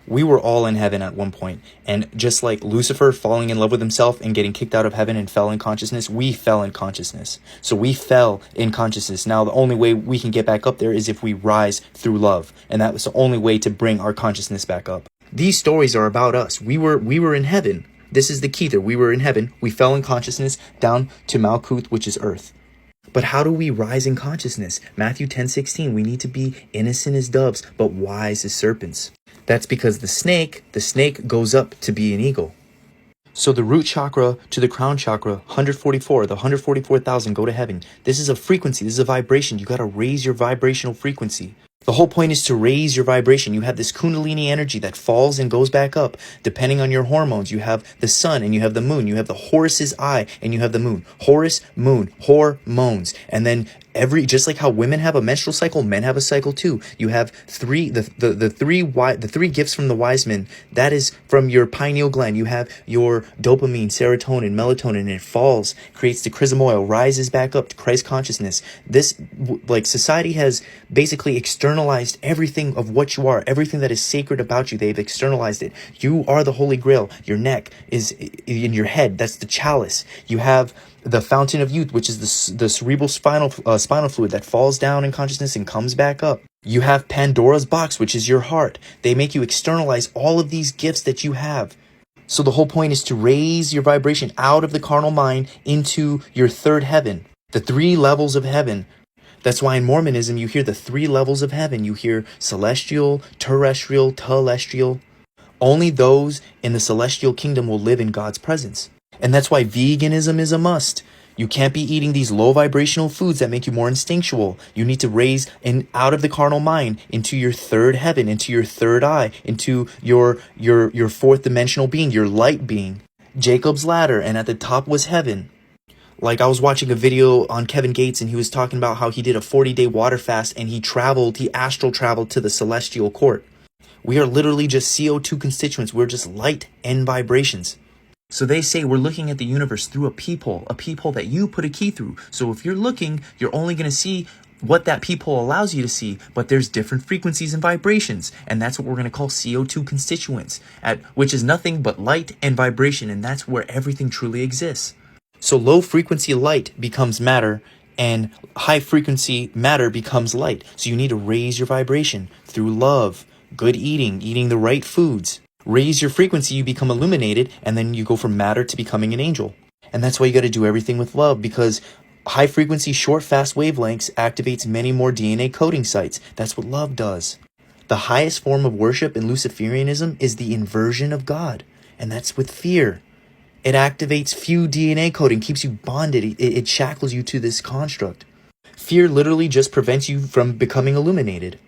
We were all in heaven at one point, and just like Lucifer falling in love with himself and getting kicked out of heaven and fell in consciousness, we fell in consciousness. So we fell in consciousness. Now the only way we can get back up there is if we rise through love, and that was the only way to bring our consciousness back up. These stories are about us. We were in heaven. This is the key there. We were in heaven. We fell in consciousness down to Malkuth, which is earth. But how do we rise in consciousness? Matthew 10:16, we need to be innocent as doves, but wise as serpents. That's because the snake goes up to be an eagle. So the root chakra to the crown chakra, 144, the 144,000 go to heaven. This is a frequency, this is a vibration. You got to raise your vibrational frequency. The whole point is to raise your vibration. You have this kundalini energy that falls and goes back up depending on your hormones. You have the sun and you have the moon. You have the Horus's eye and you have the moon. Horus, moon, hormones. And then just like how women have a menstrual cycle, men have a cycle too. You have the three gifts from the wise men. That is from your pineal gland. You have your dopamine, serotonin, melatonin, and it falls, creates the chrism oil, rises back up to Christ consciousness. This, like, society has basically externalized everything of what you are, everything that is sacred about you. They've externalized it. You are the Holy Grail. Your neck is in your head. That's the chalice. You have the fountain of youth, which is the cerebral spinal fluid that falls down in consciousness and comes back up. You have Pandora's box, which is your heart. They make you externalize all of these gifts that you have. So the whole point is to raise your vibration out of the carnal mind into your third heaven, the 3 levels of heaven. That's why in Mormonism you hear the 3 levels of heaven. You hear celestial, terrestrial, telestial. Only those in the celestial kingdom will live in God's presence. And that's why veganism is a must. You can't be eating these low vibrational foods that make you more instinctual. You need to raise out of the carnal mind into your third heaven, into your third eye, into your fourth dimensional being, your light being. Jacob's ladder, and at the top was heaven. Like, I was watching a video on Kevin Gates and he was talking about how he did a 40-day water fast and he astral traveled to the celestial court. We are literally just CO2 constituents. We're just light and vibrations. So they say we're looking at the universe through a peephole that you put a key through. So if you're looking, you're only going to see what that peephole allows you to see, but there's different frequencies and vibrations, and that's what we're going to call CO2 constituents, which is nothing but light and vibration, and that's where everything truly exists. So low frequency light becomes matter, and high frequency matter becomes light. So you need to raise your vibration through love, good eating the right foods. Raise your frequency, you become illuminated, and then you go from matter to becoming an angel. And that's why you got to do everything with love, because high frequency, short, fast wavelengths activates many more DNA coding sites. That's what love does. The highest form of worship in Luciferianism is the inversion of God, and that's with fear. It activates few DNA coding, keeps you bonded, it shackles you to this construct. Fear literally just prevents you from becoming illuminated.